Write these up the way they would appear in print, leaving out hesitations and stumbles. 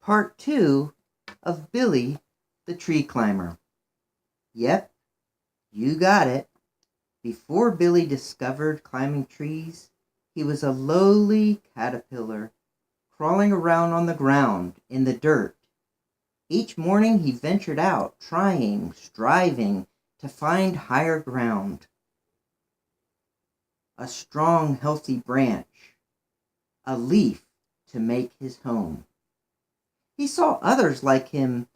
Part 2 of Billy the Tree Climber. Yep, you got it. Before Billy discovered climbing trees, he was a lowly caterpillar, crawling around on the ground in the dirt. Each morning he ventured out, striving to find higher ground. A strong, healthy branch, a leaf to make his home. He saw others like him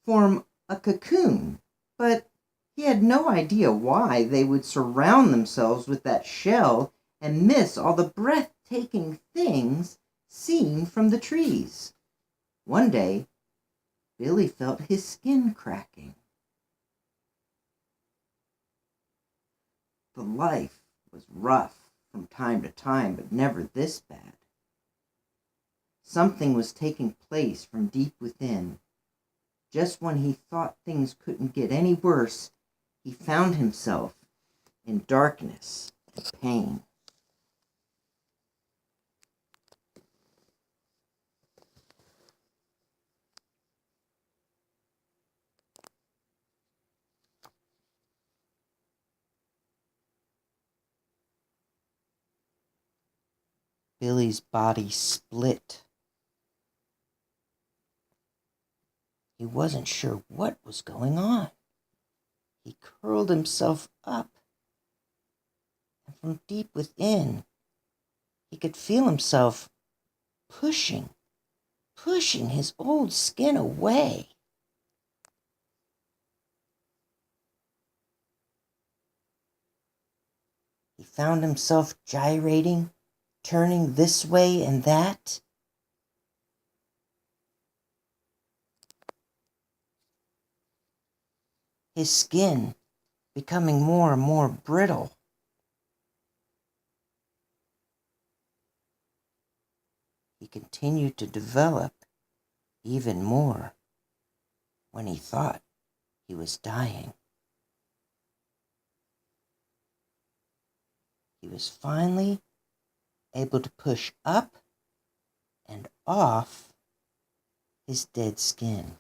form a cocoon, but he had no idea why they would surround themselves with that shell and miss all the breathtaking things seen from the trees. One day, Billy felt his skin cracking. The life was rough from time to time, but never this bad. Something was taking place from deep within. Just when he thought things couldn't get any worse, he found himself in darkness and pain. Billy's body split. He wasn't sure what was going on. He curled himself up, and from deep within, he could feel himself pushing his old skin away. He found himself gyrating, turning this way and that. His skin becoming more and more brittle. He continued to develop even more when he thought he was dying. He was finally able to push up and off his dead skin.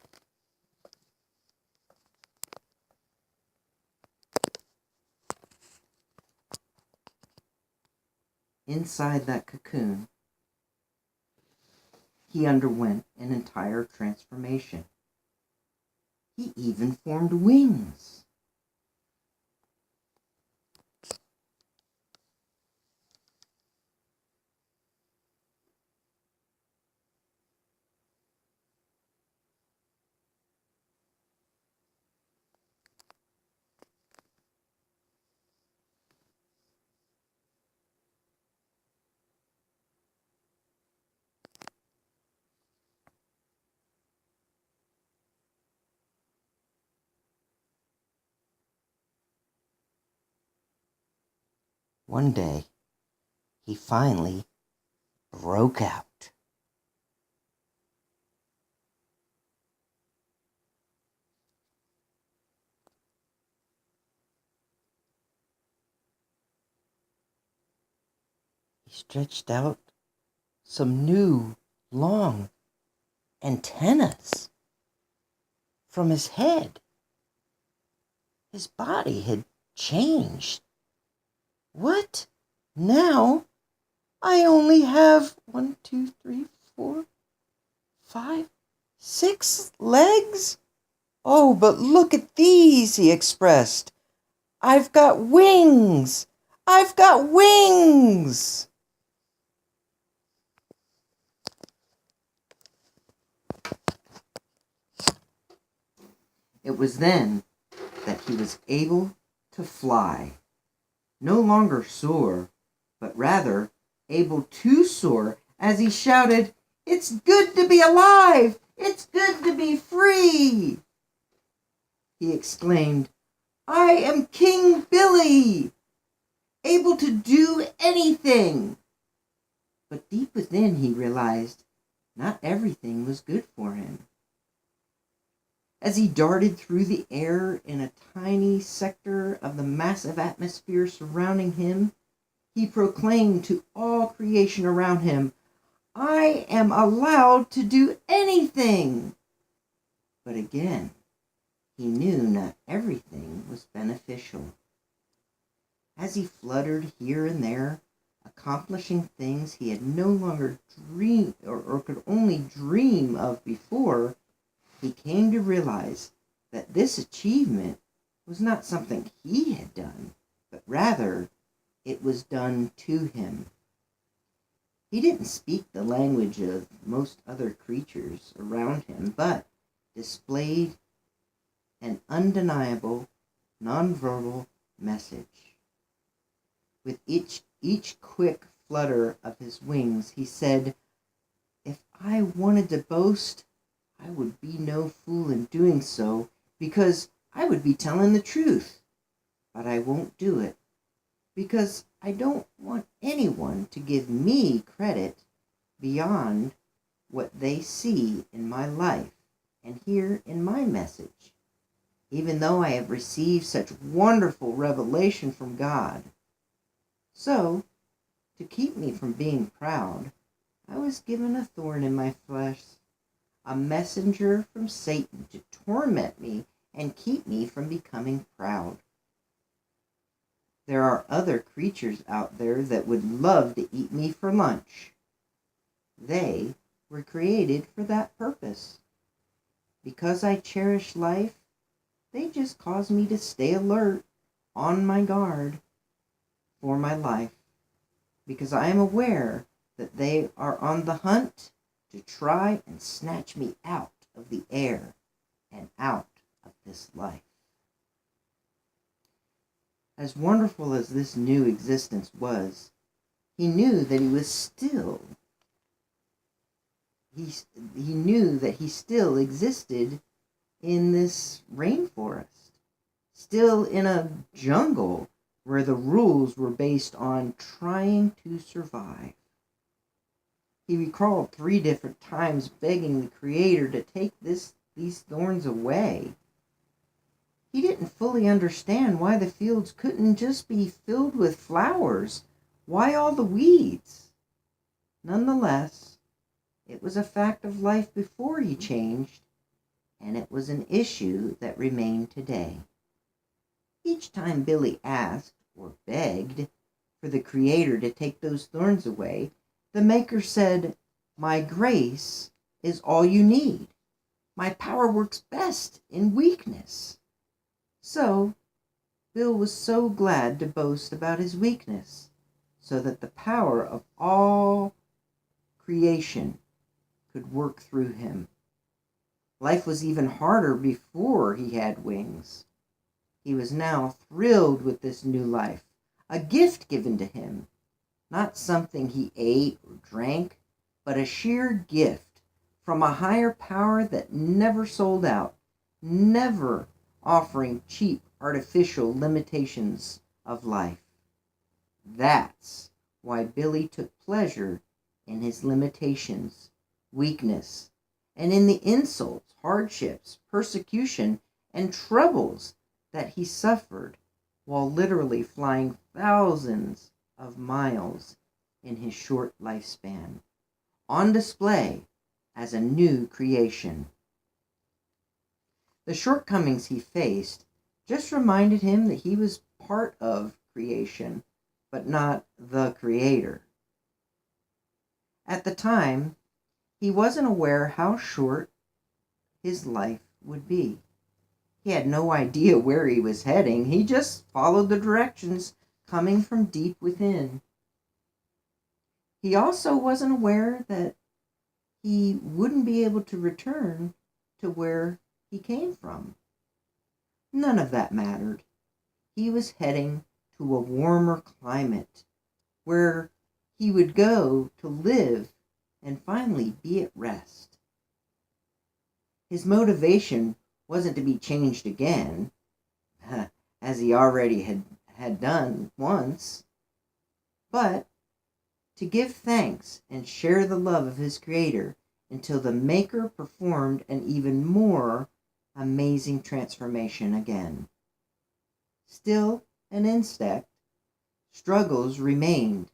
Inside that cocoon, he underwent an entire transformation. He even formed wings. One day, he finally broke out. He stretched out some new, long antennas from his head. His body had changed. What? Now I only have 1, 2, 3, 4, 5, 6 legs? Oh, but look at these, he expressed. I've got wings! I've got wings! It was then that he was able to fly. No longer soar, but rather able to soar as he shouted, "It's good to be alive! It's good to be free!" He exclaimed, "I am King Billy, able to do anything." But deep within he realized not everything was good for him. As he darted through the air in a tiny sector of the massive atmosphere surrounding him, he proclaimed to all creation around him, "I am allowed to do anything anything. But again, he knew not everything was beneficial. As he fluttered here and there, accomplishing things he had no longer dreamed or could only dream of before, he came to realize that this achievement was not something he had done, but rather it was done to him. He didn't speak the language of most other creatures around him, but displayed an undeniable, nonverbal message. With each quick flutter of his wings, he said, "If I wanted to boast, I would be no fool in doing so, because I would be telling the truth. But I won't do it, because I don't want anyone to give me credit beyond what they see in my life and hear in my message, even though I have received such wonderful revelation from God. So, to keep me from being proud, I was given a thorn in my flesh, a messenger from Satan to torment me and keep me from becoming proud. There are other creatures out there that would love to eat me for lunch. They were created for that purpose. Because I cherish life, they just cause me to stay alert, on my guard for my life, because I am aware that they are on the hunt to try and snatch me out of the air and out of this life." As wonderful as this new existence was, he knew that he knew that he still existed in this rainforest, still in a jungle where the rules were based on trying to survive. He recalled 3 different times begging the Creator to take these thorns away. He didn't fully understand why the fields couldn't just be filled with flowers. Why all the weeds? Nonetheless, it was a fact of life before he changed, and it was an issue that remained today. Each time Billy asked or begged for the Creator to take those thorns away, the Maker said, "My grace is all you need. My power works best in weakness." So, Bill was so glad to boast about his weakness, so that the power of all creation could work through him. Life was even harder before he had wings. He was now thrilled with this new life, a gift given to him, not something he ate or drank, but a sheer gift from a higher power that never sold out, never offering cheap artificial limitations of life. That's why Billy took pleasure in his limitations, weakness, and in the insults, hardships, persecution, and troubles that he suffered while literally flying thousands of miles in his short lifespan, on display as a new creation. The shortcomings he faced just reminded him that he was part of creation, but not the Creator. At the time, he wasn't aware how short his life would be. He had no idea where he was heading. He just followed the directions coming from deep within. He also wasn't aware that he wouldn't be able to return to where he came from. None of that mattered. He was heading to a warmer climate where he would go to live and finally be at rest. His motivation wasn't to be changed again, as he already had done once, but to give thanks and share the love of his Creator until the Maker performed an even more amazing transformation again. Still an insect, struggles remained,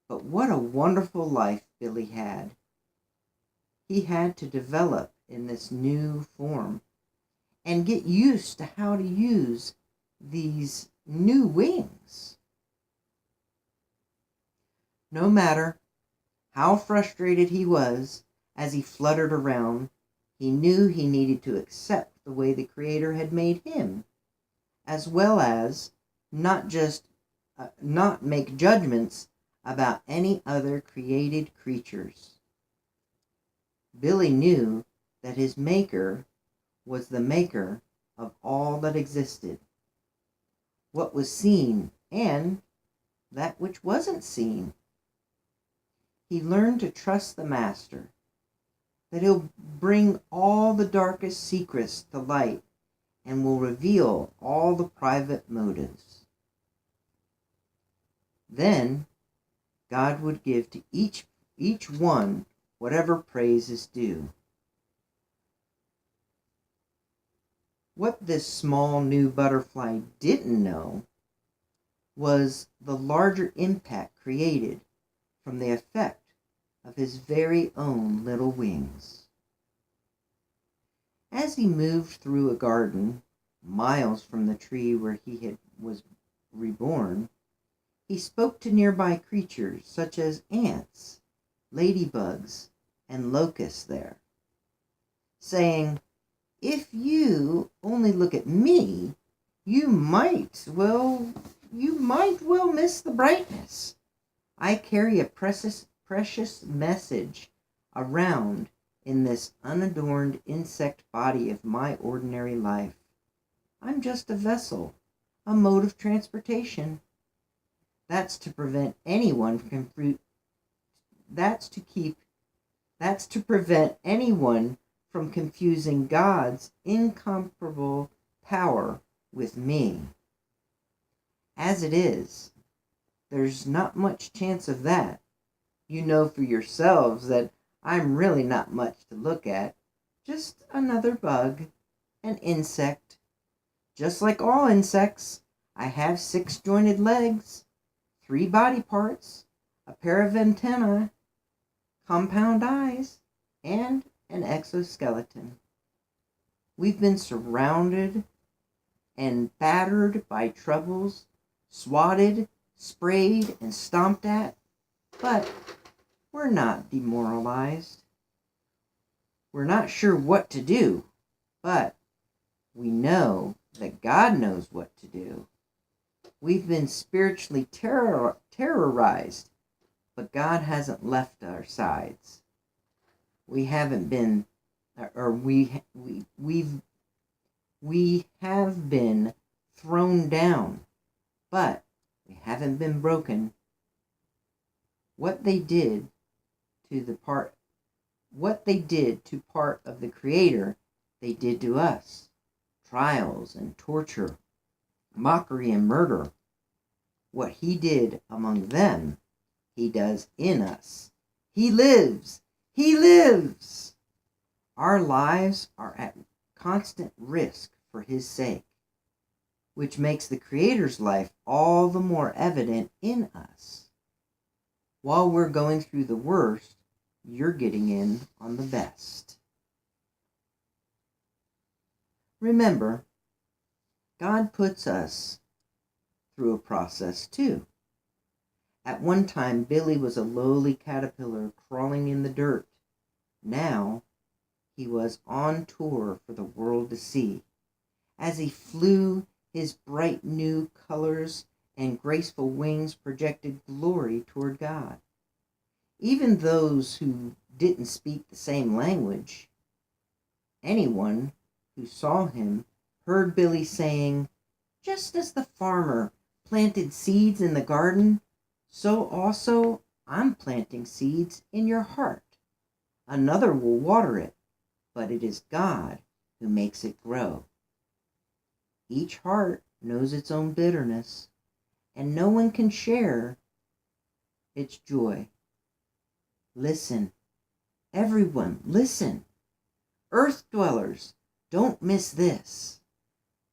but what a wonderful life Billy had. he had to develop in this new form and get used to how to use these new wings. No matter how frustrated he was as he fluttered around, he knew he needed to accept the way the Creator had made him, as well as not make judgments about any other created creatures. Billy knew that his Maker was the maker of all that existed, what was seen and that which wasn't seen. He learned to trust the Master, that he'll bring all the darkest secrets to light and will reveal all the private motives. Then God would give to each one whatever praise is due. What this small new butterfly didn't know was the larger impact created from the effect of his very own little wings. As he moved through a garden miles from the tree where he was reborn, he spoke to nearby creatures such as ants, ladybugs, and locusts there, saying, "If you only look at me, you might well miss the brightness. I carry a precious message around in this unadorned insect body of my ordinary life. I'm just a vessel, a mode of transportation. That's to prevent anyone from confusing God's incomparable power with me. As it is, there's not much chance of that. You know for yourselves that I'm really not much to look at, just another bug, an insect. Just like all insects, I have 6 jointed legs, 3 body parts, a pair of antennae, compound eyes, and an exoskeleton. We've been surrounded and battered by troubles, swatted, sprayed, and stomped at, but we're not demoralized. We're not sure what to do, but we know that God knows what to do. We've been spiritually terrorized, but God hasn't left our sides. We haven't been, or we have been thrown down, but we haven't been broken. What they did to part of the Creator, they did to us. Trials and torture, mockery and murder. What he did among them, he does in us. He lives. He lives. Our lives are at constant risk for his sake, which makes the Creator's life all the more evident in us. While we're going through the worst, you're getting in on the best. Remember, God puts us through a process too. At one time, Billy was a lowly caterpillar crawling in the dirt. Now, he was on tour for the world to see. As he flew, his bright new colors and graceful wings projected glory toward God. Even those who didn't speak the same language, anyone who saw him heard Billy saying, "Just as the farmer planted seeds in the garden, so also I'm planting seeds in your heart. Another will water it, but it is God who makes it grow." Each heart knows its own bitterness, and no one can share its joy. Listen, everyone, listen. Earth dwellers, don't miss this.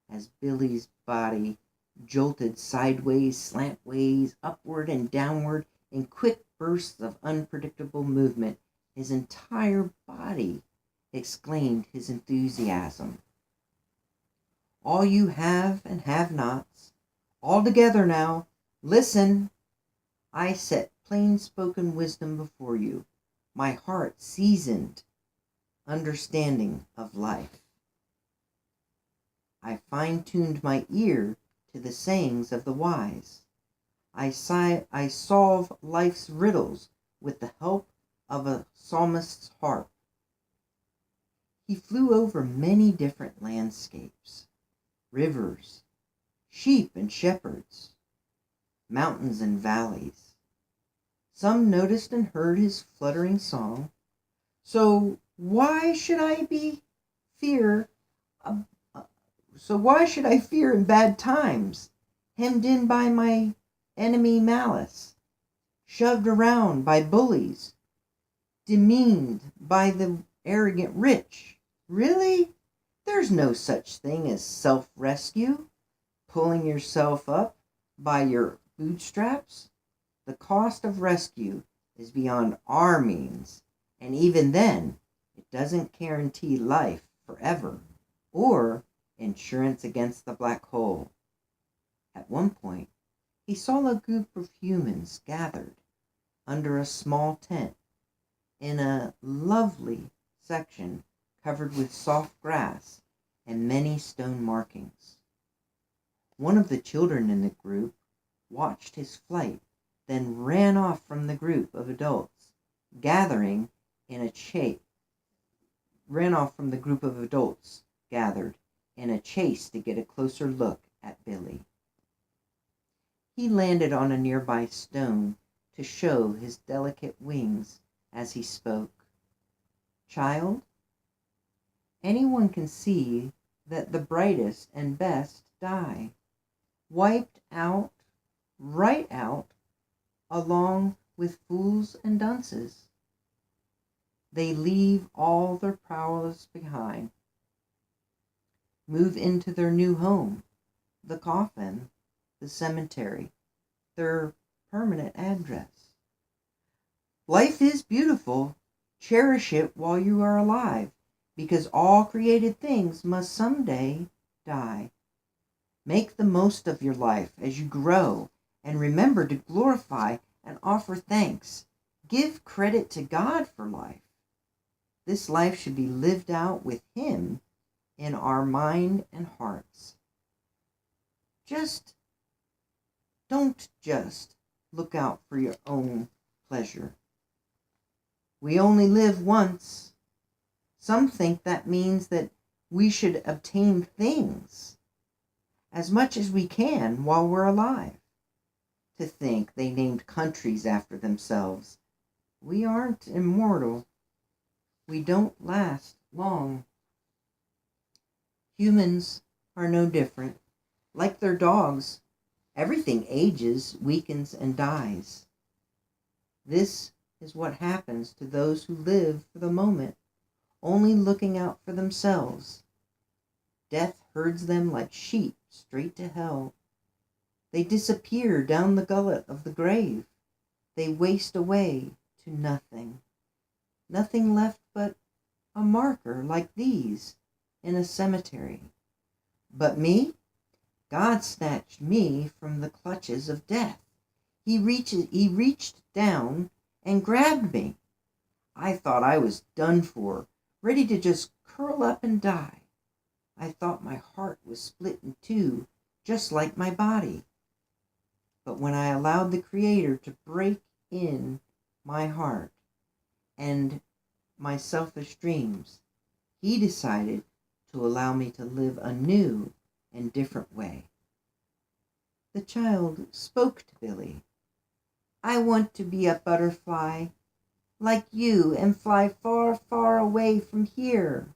As Billy's body jolted sideways, slantways, upward and downward in quick bursts of unpredictable movement, His entire body exclaimed his enthusiasm. All you have and have-nots, all together now, listen. I set plain-spoken wisdom before you, my heart seasoned understanding of life. I fine-tuned my ear to the sayings of the wise. I solve life's riddles with the help of a psalmist's harp. He flew over many different landscapes, rivers, sheep and shepherds, mountains and valleys. Some noticed and heard his fluttering song. So why should I fear? So why should I fear in bad times, hemmed in by my enemy malice, shoved around by bullies, demeaned by the arrogant rich? Really? There's no such thing as self-rescue, pulling yourself up by your bootstraps. The cost of rescue is beyond our means, and even then, it doesn't guarantee life forever or insurance against the black hole. At one point, he saw a group of humans gathered under a small tent in a lovely section covered with soft grass and many stone markings. One of the children in the group watched his flight, then ran off from the group of adults gathering in a chase gathered in a chase to get a closer look at Billy. He landed on a nearby stone to show his delicate wings as he spoke. Child, anyone can see that the brightest and best die, wiped out, right out, along with fools and dunces. They leave all their prowess behind, move into their new home, the coffin, the cemetery, their permanent address. Life is beautiful. Cherish it while you are alive, because all created things must someday die. Make the most of your life as you grow, and remember to glorify and offer thanks. Give credit to God for life. This life should be lived out with Him in our mind and hearts. Don't just look out for your own pleasure. We only live once. Some think that means that we should obtain things as much as we can while we're alive. To think they named countries after themselves. We aren't immortal. We don't last long. Humans are no different. Like their dogs, everything ages, weakens, and dies. This is what happens to those who live for the moment, only looking out for themselves. Death herds them like sheep straight to hell. They disappear down the gullet of the grave. They waste away to nothing. Nothing left but a marker like these in a cemetery. But me? God snatched me from the clutches of death. He reached down and grabbed me. I thought I was done for, ready to just curl up and die. I thought my heart was split in two, just like my body. But when I allowed the Creator to break in my heart and my selfish dreams, He decided to allow me to live a new and different way. The child spoke to Billy. I want to be a butterfly like you and fly far, far away from here.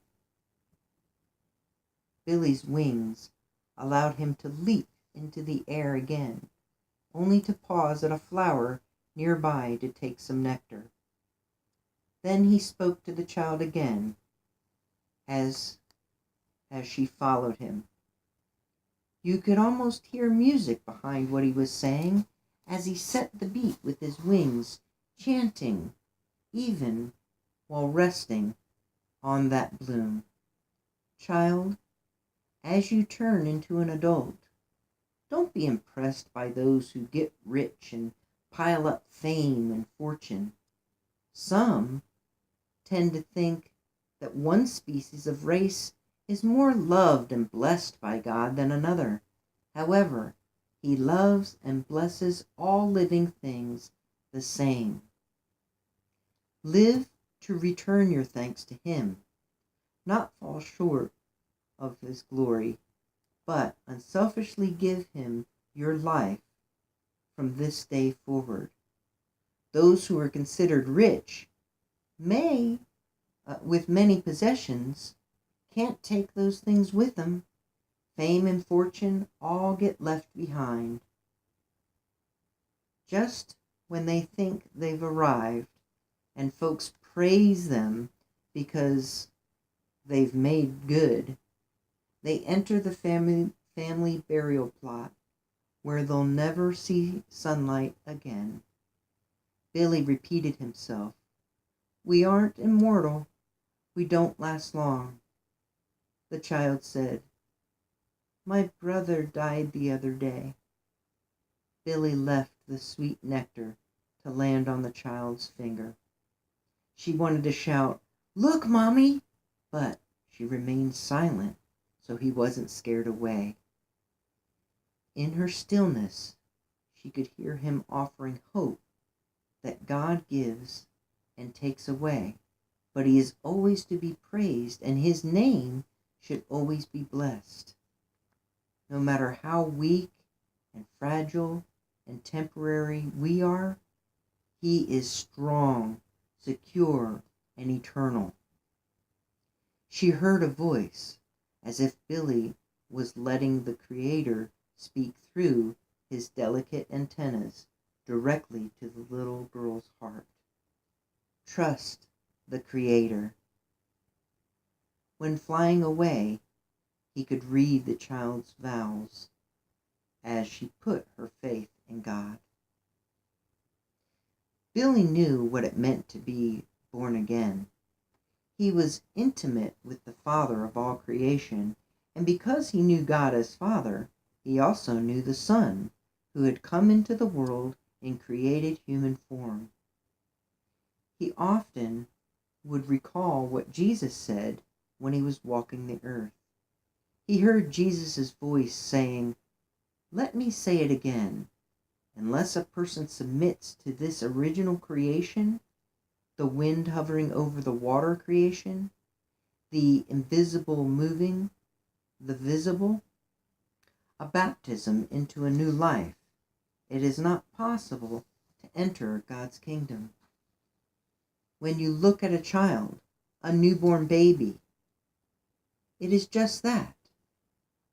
Billy's wings allowed him to leap into the air again, only to pause at a flower nearby to take some nectar. Then he spoke to the child again as she followed him. You could almost hear music behind what he was saying as he set the beat with his wings, chanting even while resting on that bloom. Child, as you turn into an adult, don't be impressed by those who get rich and pile up fame and fortune. Some tend to think that one species of race is more loved and blessed by God than another. However, He loves and blesses all living things the same. Live to return your thanks to Him, not fall short of His glory, but unselfishly give Him your life from this day forward. Those who are considered rich may, with many possessions, can't take those things with them. Fame and fortune all get left behind. Just when they think they've arrived and folks praise them because they've made good, they enter the family burial plot where they'll never see sunlight again. Billy repeated himself. We aren't immortal. We don't last long. The child said, My brother died the other day. Billy left the sweet nectar to land on the child's finger. She wanted to shout, Look, Mommy! But she remained silent so he wasn't scared away. In her stillness, she could hear him offering hope that God gives and takes away, but He is always to be praised, and His name should always be blessed. No matter how weak and fragile and temporary we are, He is strong, secure, and eternal. She heard a voice, as if Billy was letting the Creator speak through his delicate antennas directly to the little girl's heart. Trust the Creator. When flying away, he could read the child's vows as she put her faith in God. Billy knew what it meant to be born again. He was intimate with the Father of all creation, and because he knew God as Father, he also knew the Son, who had come into the world in created human form. He often would recall what Jesus said when he was walking the earth. He heard Jesus' voice saying, Let me say it again. Unless a person submits to this original creation, the wind hovering over the water creation, the invisible moving, the visible, a baptism into a new life, it is not possible to enter God's kingdom. When you look at a child, a newborn baby, it is just that,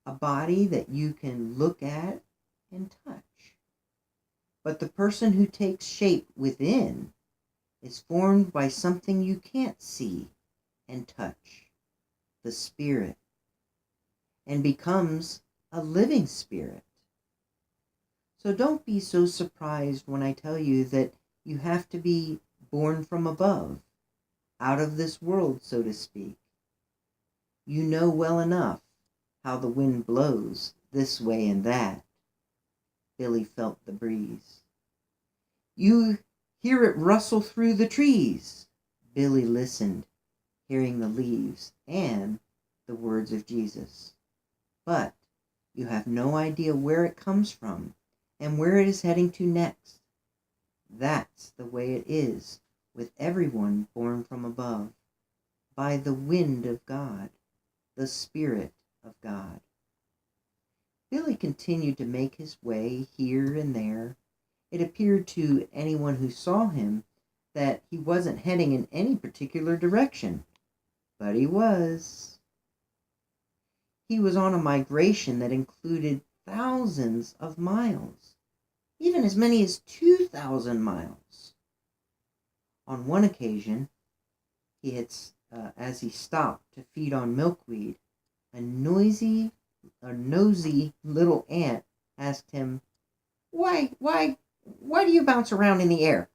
a body that you can look at and touch. But the person who takes shape within is formed by something you can't see and touch, the Spirit, and becomes a living spirit. So don't be so surprised when I tell you that you have to be born from above, out of this world, so to speak. You know well enough how the wind blows this way and that. Billy felt the breeze. You hear it rustle through the trees. Billy listened, hearing the leaves and the words of Jesus. But you have no idea where it comes from and where it is heading to next. That's the way it is with everyone born from above, by the wind of God, the Spirit of God. Billy continued to make his way here and there. It appeared to anyone who saw him that he wasn't heading in any particular direction, but he was. He was on a migration that included thousands of miles, even as many as 2,000 miles. On one occasion, as he stopped to feed on milkweed, a nosy little ant asked him, Why do you bounce around in the air?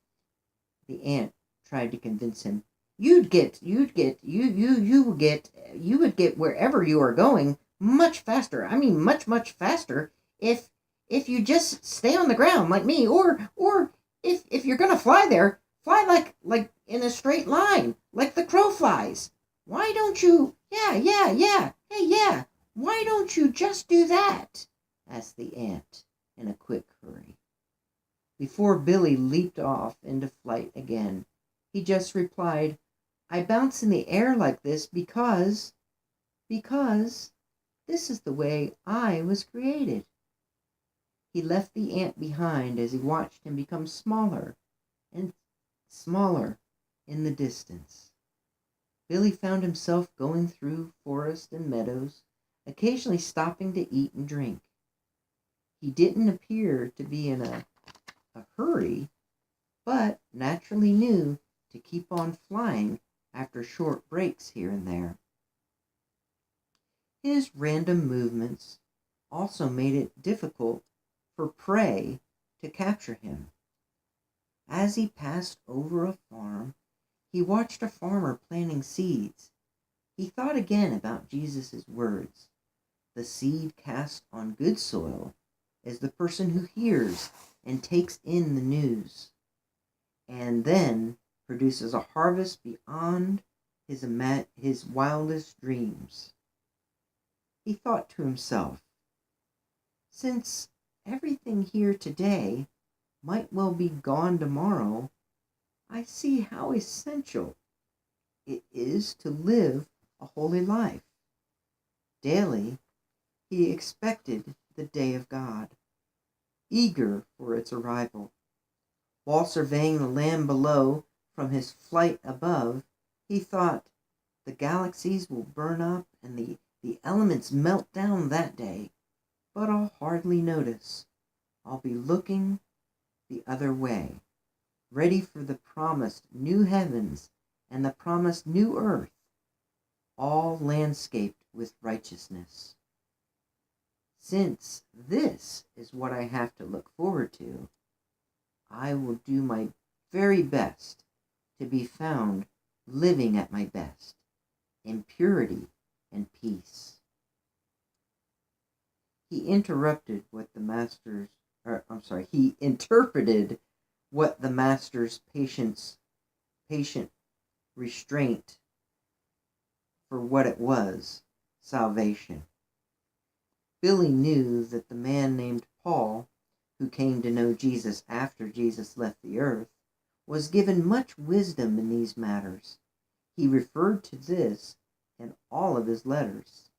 The ant tried to convince him, you would get wherever you are going much faster. I mean, much faster if you just stay on the ground like me, or if you're gonna fly there, fly like in a straight line, like the crow flies. Why don't you? Yeah. Hey, yeah. Why don't you just do that? Asked the ant in a quick hurry. Before Billy leaped off into flight again, he just replied, I bounce in the air like this because this is the way I was created. He left the ant behind as he watched him become smaller and smaller in the distance. Billy found himself going through forest and meadows, occasionally stopping to eat and drink. He didn't appear to be in a hurry, but naturally knew to keep on flying after short breaks here and there. His random movements also made it difficult for prey to capture him. As he passed over a farm, he watched a farmer planting seeds. He thought again about Jesus' words. The seed cast on good soil is the person who hears and takes in the news, and then produces a harvest beyond his wildest dreams. He thought to himself, since everything here today might well be gone tomorrow, I see how essential it is to live a holy life. Daily, he expected the day of God, eager for its arrival. While surveying the land below from his flight above, he thought, the galaxies will burn up and the elements melt down that day, but I'll hardly notice. I'll be looking the other way, ready for the promised new heavens and the promised new earth, all landscaped with righteousness. Since this is what I have to look forward to, I will do my very best to be found living at my best, in purity and peace. He interrupted what the master's, he interpreted what the master's patient restraint for what it was, salvation. Billy knew that the man named Paul, who came to know Jesus after Jesus left the earth, was given much wisdom in these matters. He referred to this in all of his letters.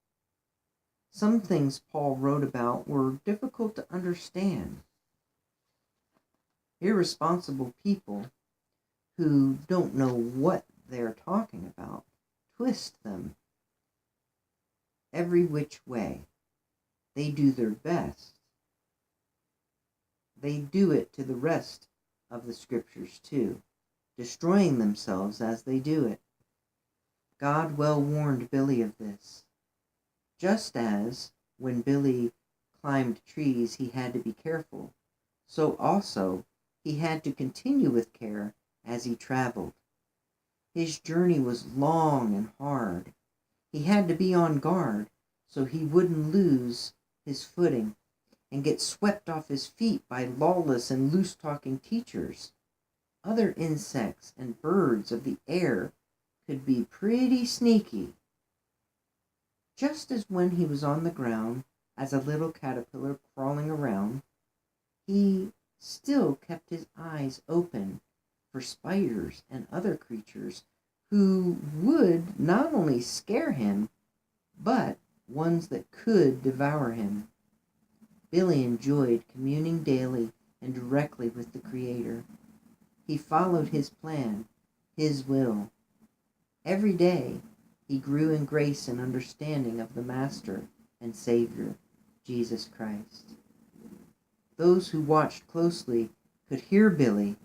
Some things Paul wrote about were difficult to understand. Irresponsible people who don't know what they're talking about twist them every which way. They do their best. They do it to the rest of the scriptures too, destroying themselves as they do it. God well warned Billy of this. Just as when Billy climbed trees he had to be careful, so also he had to continue with care as he traveled. His journey was long and hard. He had to be on guard so he wouldn't lose his footing and get swept off his feet by lawless and loose-talking teachers. Other insects and birds of the air could be pretty sneaky. Just as when he was on the ground as a little caterpillar crawling around, he still kept his eyes open for spiders and other creatures who would not only scare him, but ones that could devour him. Billy enjoyed communing daily and directly with the Creator. He followed his plan, his will. Every day he grew in grace and understanding of the Master and Savior, Jesus Christ. Those who watched closely could hear Billy,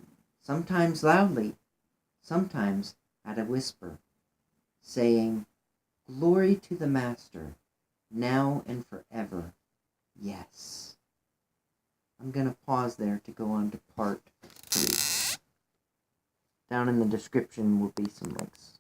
sometimes loudly, sometimes at a whisper, saying, "Glory to the Master, now and forever. Yes." I'm going to pause there to go on to part 3. down in the description will be some links.